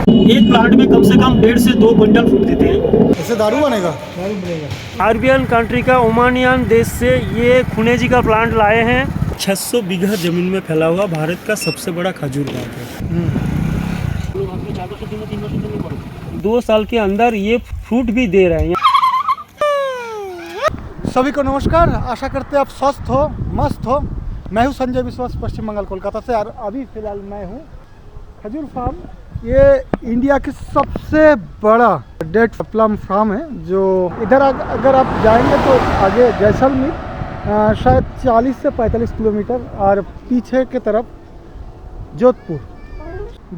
एक प्लांट में कम से कम 1.5 से 2 क्विंटल फ्रूट देते हैं। इससे दारू बनेगा? अरबियन कंट्री का ओमानियन देश से ये खुनेजी का प्लांट लाए हैं। 600 बीघा जमीन में फैला हुआ भारत का सबसे बड़ा खजूर बाग है। 2 साल के अंदर ये फ्रूट भी दे रहे हैं। सभी को नमस्कार, आशा करते हैं आप स्वस्थ हो, मस्त हो। मैं हूं संजय विश्वास, पश्चिम बंगाल कोलकाता से। और अभी फ़िलहाल मैं हूं खजूर फार्म। ये इंडिया की सबसे बड़ा डेट प्लम फार्म है, जो इधर अगर आप जाएंगे तो आगे जैसलमेर शायद 40 से 45 किलोमीटर, और पीछे के तरफ जोधपुर।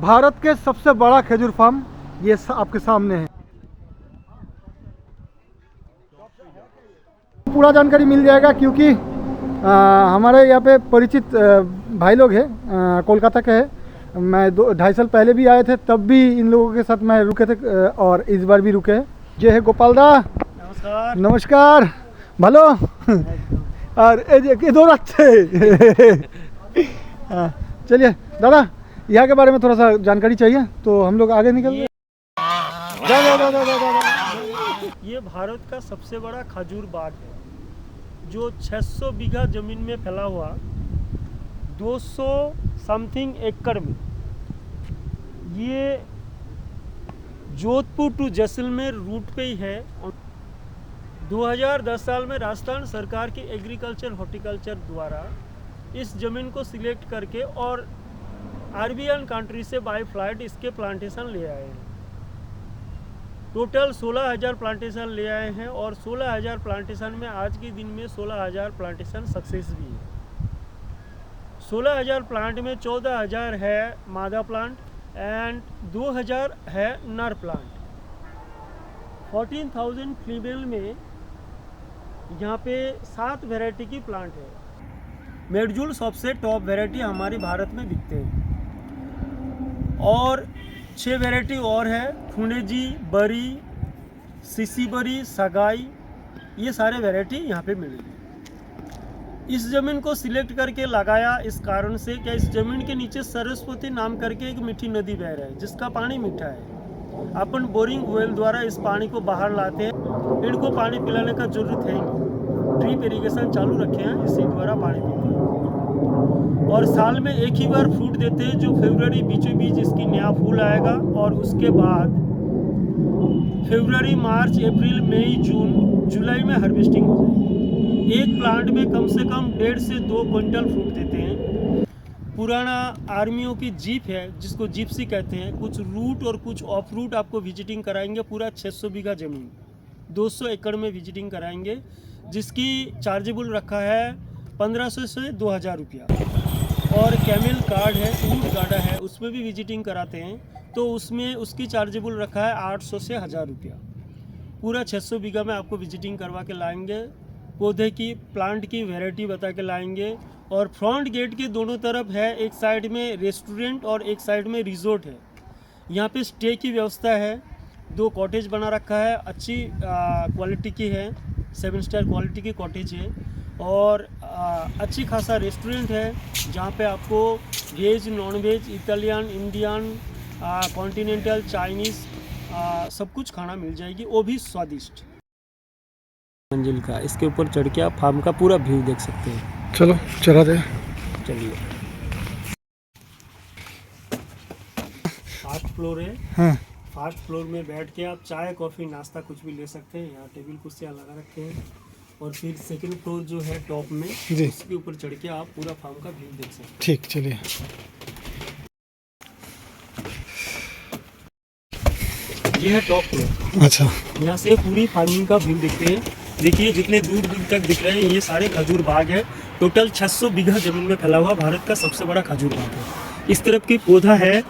भारत के सबसे बड़ा खजूर फार्म ये आपके सामने है। पूरा जानकारी मिल जाएगा क्योंकि हमारे यहाँ पे परिचित भाई लोग हैं, कोलकाता के हैं। मैं 2-2.5 साल पहले भी आए थे, तब भी इन लोगों के साथ मैं रुके थे, और इस बार भी रुके हैं। ये है गोपाल दा। नमस्कार। नमस्कार। भलो और इधर अच्छे। चलिए दादा, यहाँ के बारे में थोड़ा सा जानकारी चाहिए, तो हम लोग आगे निकल। ये भारत का सबसे बड़ा खजूर बाग है, जो 600 बीघा जमीन में फैला हुआ 200 समथिंग एकड़ में। ये जोधपुर टू जैसलमेर रूट पे ही है। 2010 साल में राजस्थान सरकार की एग्रीकल्चर हॉर्टिकल्चर द्वारा इस ज़मीन को सिलेक्ट करके और अरबियन कंट्री से बाय फ्लाइट इसके प्लांटेशन ले आए हैं। टोटल 16,000 प्लांटेशन ले आए हैं, और 16,000 प्लांटेशन में आज के दिन में 16,000 प्लांटेशन सक्सेस भी है। 16,000 प्लांट में 14,000 है मादा प्लांट एंड 2,000 है नर प्लांट। 14,000 फीमेल में यहाँ पे 7 वैरायटी की प्लांट है। मेडजूल सबसे टॉप वैरायटी हमारे भारत में बिकते हैं, और 6 वैरायटी और है। खुनेजी, बरी, सीसी बरी, सगाई, ये सारे वैरायटी यहाँ पे मिलेगी। इस ज़मीन को सिलेक्ट करके लगाया इस कारण से कि इस ज़मीन के नीचे सरस्वती नाम करके एक मीठी नदी बह रहा है, जिसका पानी मीठा है। अपन बोरिंग वेल द्वारा इस पानी को बाहर लाते हैं। इनको पानी पिलाने का जरूरत है नहीं, ड्रिप इरिगेशन चालू रखे हैं, इसी द्वारा पानी पीते हैं। और साल में एक ही बार फ्रूट देते हैं, जो फरवरी बीचों बीच इसकी नया फूल आएगा, और उसके बाद फरवरी, मार्च, अप्रैल, मई, जून, जुलाई में हार्वेस्टिंग हो जाएगी। एक प्लांट में कम से कम 1.5 से 2 क्विंटल फ्रूट देते हैं। पुराना आर्मियों की जीप है, जिसको जिप्सी कहते हैं। कुछ रूट और कुछ ऑफ रूट आपको विजिटिंग कराएंगे। पूरा 600 बीघा ज़मीन 200 एकड़ में विजिटिंग कराएंगे, जिसकी चार्जेबल रखा है 1500 से 2,000 रुपया। और कैमल कार्ड है, ऊँट गाड़ा है, उसमें भी विजिटिंग कराते हैं, तो उसमें उसकी चार्जेबल रखा है 800 से 1,000 रुपया। पूरा 600 बीघा में आपको विजिटिंग करवा के लाएंगे, पौधे की, प्लांट की वैरायटी बता के लाएंगे। और फ्रंट गेट के दोनों तरफ है, एक साइड में रेस्टोरेंट और एक साइड में रिजोर्ट है। यहाँ पे स्टे की व्यवस्था है। 2 कॉटेज बना रखा है, अच्छी क्वालिटी की है, 7 स्टार क्वालिटी की कॉटेज है। और अच्छी खासा रेस्टोरेंट है, जहाँ पे आपको veg, non veg, Italian, Indian, continental, Chinese सब कुछ खाना मिल जाएगी, वो भी स्वादिष्ट। मंजिल का इसके ऊपर चढ़ के आप फार्म का पूरा व्यू देख सकते हैं। चलो चला दे। चलिए, 8 फ्लोर है। हाँ। 8 फ्लोर में बैठ के आप चाय, कॉफ़ी, नाश्ता कुछ भी ले सकते हैं। यहाँ टेबल कुर्सियाँ लगा रखे हैं। और फिर सेकंड फ्लोर जो है टॉप में जी, उसके ऊपर चढ़ के आप पूरा फार्म का व्यू देख सकते हैं। ठीक, चलिए। ये है टॉप फ्लोर। अच्छा, यहाँ से पूरी फार्मिंग का व्यू देखते हैं। देखिए, जितने दूर दूर तक दिख रहे हैं, ये सारे खजूर बाग है। टोटल 600 बीघा जमीन में फैला हुआ भारत का सबसे बड़ा खजूर बाग है। इस तरफ की पौधा है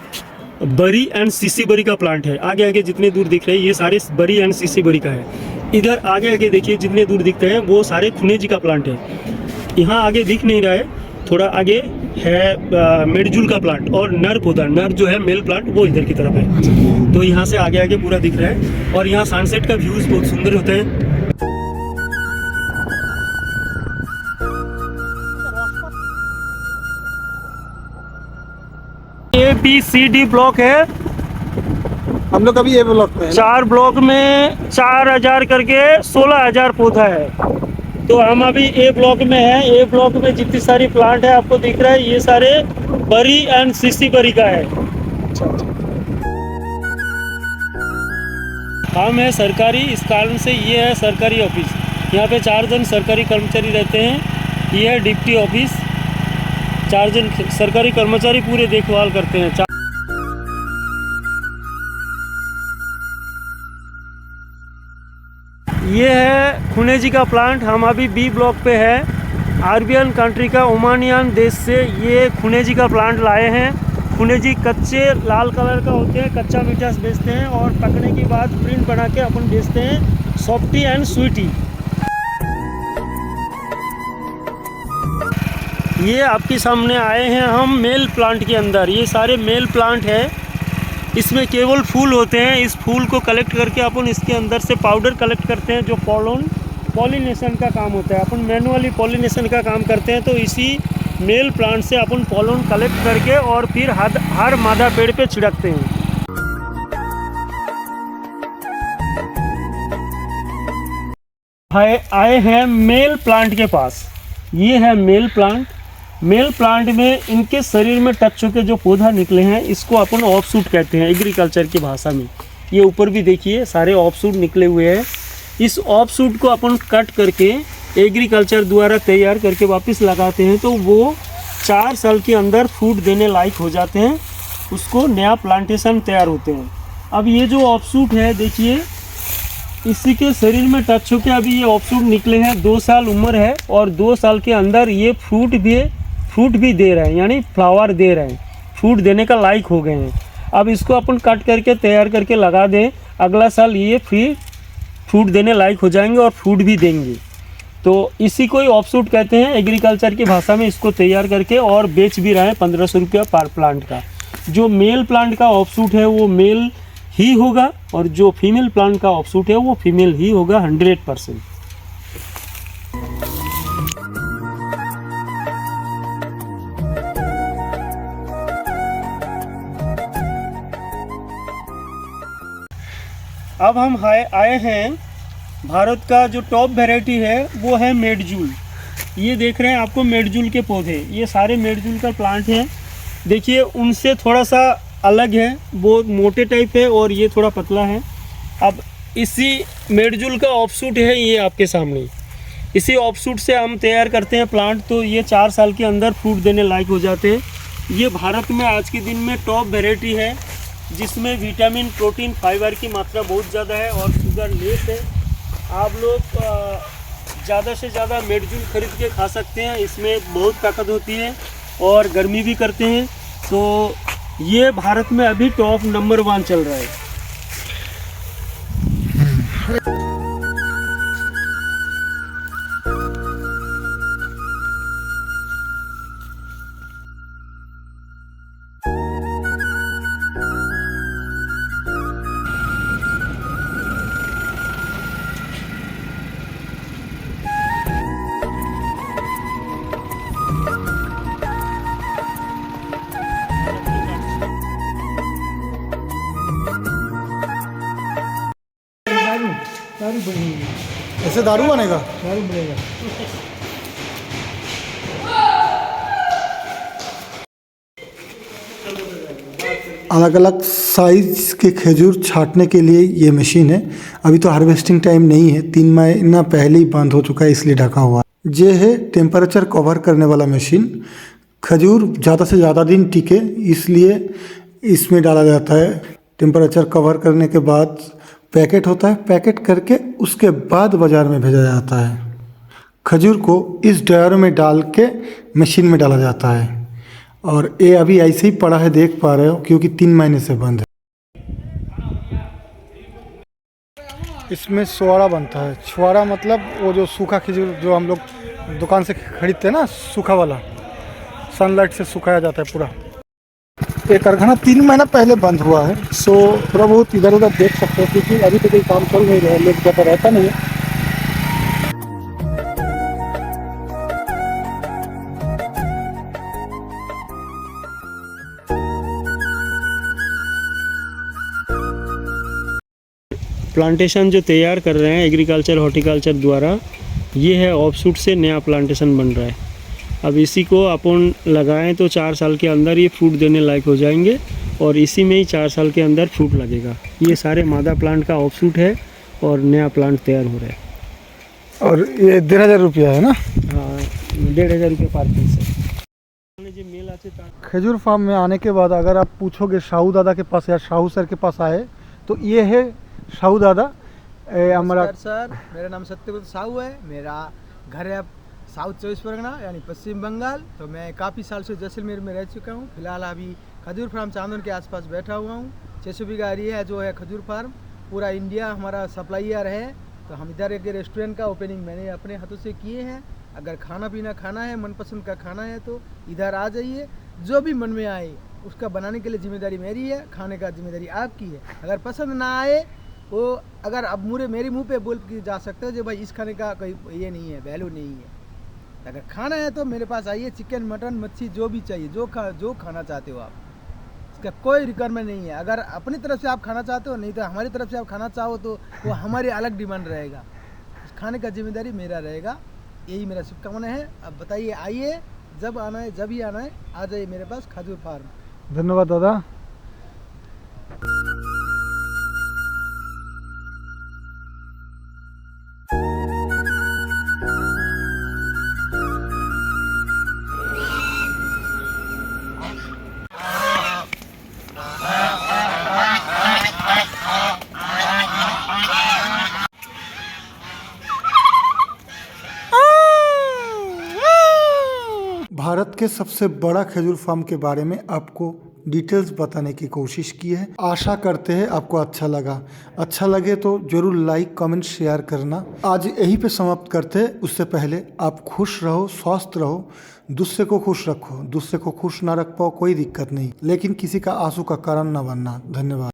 बरी एंड सीसी बरी का प्लांट है। आगे आगे जितने दूर दिख रहे हैं, ये सारे बरी एंड सीसी बरी का है। इधर आगे आगे देखिए, जितने दूर दिखते हैं वो सारे खुनेजी का प्लांट है। यहाँ आगे दिख नहीं रहा है, थोड़ा आगे है मेडजूल का प्लांट, और नर पौधा, नर जो है मेल प्लांट, वो इधर की तरफ है। तो यहाँ से आगे आगे पूरा दिख रहा है। और यहाँ सनसेट का व्यूज बहुत सुंदर होते हैं। ABCD ब्लॉक है। हम लोग अभी ए ब्लॉक पे हैं ना? 4 ब्लॉक में 4000 करके 16000 पौधा है। तो हम अभी ए ब्लॉक में हैं। ए ब्लॉक में जितनी सारी प्लांट है आपको दिख रहा है, ये सारे बरी एंड सीसी बरी का है। काम है सरकारी, इस कारण से ये है सरकारी ऑफिस। यहाँ पे 4 जन सरकारी कर्मचारी रहते हैं। ये है डिप्टी ऑफिस, 4 जन सरकारी कर्मचारी पूरे देखभाल करते हैं। ये है खुनेजी का प्लांट। हम अभी बी ब्लॉक पे है। अरबियन कंट्री का, ओमानियन देश से ये खुनेजी का प्लांट लाए हैं। खुनेजी कच्चे लाल कलर का होते हैं, कच्चा मीठा बेचते हैं और पकने के बाद प्रिंट बना के अपन बेचते हैं, सॉफ्टी एंड स्वीटी। ये आपके सामने आए हैं हम मेल प्लांट के अंदर। ये सारे मेल प्लांट है, इसमें केवल फूल होते हैं। इस फूल को कलेक्ट करके अपन इसके अंदर से पाउडर कलेक्ट करते हैं, जो पॉलिनेशन का काम होता है। अपन मैनुअली पॉलिनेशन का काम करते हैं, तो इसी मेल प्लांट से अपन पॉलन कलेक्ट करके और फिर हर मादा पेड़ पे छिड़कते हैं। आए हैं मेल प्लांट के पास। ये है मेल प्लांट। मेल प्लांट में इनके शरीर में टच होकर जो पौधा निकले हैं, इसको अपन ऑफशूट कहते हैं एग्रीकल्चर की भाषा में। ये ऊपर भी देखिए सारे ऑफशूट निकले हुए हैं। इस ऑफशूट को अपन कट करके एग्रीकल्चर द्वारा तैयार करके वापस लगाते हैं, तो वो 4 साल के अंदर फ्रूट देने लायक हो जाते हैं। उसको नया प्लांटेशन तैयार होते हैं। अब ये जो ऑफशूट है देखिए, इसी के शरीर में टच होकर अभी ये ऑफशूट निकले हैं। 2 साल उम्र है और 2 साल के अंदर ये फ्रूट भी दे रहे हैं, यानी फ्लावर दे रहे हैं, फ्रूट देने का लायक हो गए हैं। अब इसको अपन कट करके तैयार करके लगा दें, अगला साल ये फिर फ्रूट देने लायक हो जाएंगे और फ्रूट भी देंगे। तो इसी को ही ऑफशूट कहते हैं एग्रीकल्चर की भाषा में। इसको तैयार करके और बेच भी रहे हैं 1500 रुपया पर प्लांट का। जो मेल प्लांट का ऑफशूट है वो मेल ही होगा और जो फीमेल प्लांट का ऑफशूट है वो फीमेल ही होगा 100%। अब हम आए हैं, भारत का जो टॉप वैरायटी है वो है मेडजूल। ये देख रहे हैं आपको मेडजूल के पौधे, ये सारे मेडजूल का प्लांट हैं। देखिए उनसे थोड़ा सा अलग है, वो मोटे टाइप है और ये थोड़ा पतला है। अब इसी मेडजूल का ऑफशूट है ये आपके सामने। इसी ऑफशूट से हम तैयार करते हैं प्लांट, तो ये 4 साल के अंदर फ्रूट देने लायक हो जाते हैं। ये भारत में आज के दिन में टॉप वैरायटी है, जिसमें विटामिन, प्रोटीन, फाइबर की मात्रा बहुत ज़्यादा है और शुगर लेस है। आप लोग ज़्यादा से ज़्यादा मेडजूल खरीद के खा सकते हैं। इसमें बहुत ताकत होती है और गर्मी भी करते हैं। तो ये भारत में अभी टॉप नंबर 1 चल रहा है। दारू बनेगी, ऐसे दारू बनेगा? दारू बनेगा। अलग अलग साइज के खजूर छांटने के लिए ये मशीन है। अभी तो हार्वेस्टिंग टाइम नहीं है, 3 महीना पहले ही बंद हो चुका है, इसलिए ढका हुआ है। ये है टेम्परेचर कवर करने वाला मशीन। खजूर ज़्यादा से ज़्यादा दिन टिके इसलिए इसमें डाला जाता है। टेम्परेचर कवर करने के बाद पैकेट होता है, पैकेट करके उसके बाद बाज़ार में भेजा जाता है। खजूर को इस ड्रायर में डाल के मशीन में डाला जाता है और ये अभी ऐसे ही पड़ा है, देख पा रहे हो, क्योंकि 3 महीने से बंद है। इसमें छुआरा बनता है। छुआरा मतलब वो जो सूखा खजूर जो हम लोग दुकान से खरीदते हैं ना, सूखा वाला, सनलाइट से सुखाया जाता है पूरा। ये कारखाना 3 महीना पहले बंद हुआ है। सो थोड़ा बहुत इधर उधर देख सकते हो, क्योंकि अभी तो कोई काम चल नहीं रहा है, लोग ज़्यादा रहता नहीं है। प्लांटेशन जो तैयार कर रहे हैं एग्रीकल्चर हॉर्टिकल्चर द्वारा, ये है ऑफशूट से नया प्लांटेशन बन रहा है। अब इसी को अपन लगाएं तो 4 साल के अंदर ये फ्रूट देने लायक हो जाएंगे और इसी में ही 4 साल के अंदर फ्रूट लगेगा। ये सारे मादा प्लांट का ऑफशूट है और नया प्लांट तैयार हो रहा है। और ये 1,500 रुपया है ना? हाँ, 1,500 रुपये पर पीस है। जो मेल आते खजूर फार्म में आने के बाद अगर आप पूछोगे शाहू दादा के पास या शाहू सर के पास आए तो ये है शाहू दादा। हमारा सर, मेरा नाम सत्यव्रत साहू है। मेरा घर है साउथ 24 परगना यानी पश्चिम बंगाल। तो मैं काफ़ी साल से जैसलमेर में रह चुका हूँ। फिलहाल अभी खजूर फार्म चांदन के आसपास बैठा हुआ हूँ। 600 बीघा एरिया है जो है खजूर फार्म। पूरा इंडिया हमारा सप्लायर है। तो हम इधर एक रेस्टोरेंट का ओपनिंग मैंने अपने हाथों से किए हैं। अगर खाना पीना खाना है, मनपसंद का खाना है तो इधर आ जाइए। जो भी मन में आए उसका बनाने के लिए जिम्मेदारी मेरी है, खाने का जिम्मेदारी आपकी है। अगर पसंद ना आए वो अगर अब मेरे मुंह पे बोल के जा सकते हो जो भाई इस खाने का कोई ये नहीं है, वैल्यू नहीं है। अगर खाना है तो मेरे पास आइए। चिकन, मटन, मच्छी जो भी चाहिए, जो खाना चाहते हो आप, इसका कोई रिक्वायरमेंट नहीं है। अगर अपनी तरफ से आप खाना चाहते हो, नहीं तो हमारी तरफ से आप खाना चाहो तो वो हमारी अलग डिमांड रहेगा। खाने का जिम्मेदारी मेरा रहेगा। यही मेरा शुभकामना है। अब बताइए, आइए, जब आना है, जब ही आना है आ जाइए मेरे पास खजूर फार्म। धन्यवाद दादा। भारत के सबसे बड़ा खजूर फार्म के बारे में आपको डिटेल्स बताने की कोशिश की है। आशा करते हैं आपको अच्छा लगा। अच्छा लगे तो जरूर लाइक, कमेंट, शेयर करना। आज यहीं पे समाप्त करते हैं। उससे पहले आप खुश रहो, स्वस्थ रहो, दूसरे को खुश रखो। दूसरे को खुश ना रख पाओ कोई दिक्कत नहीं, लेकिन किसी का आंसू का कारण ना बनना। धन्यवाद।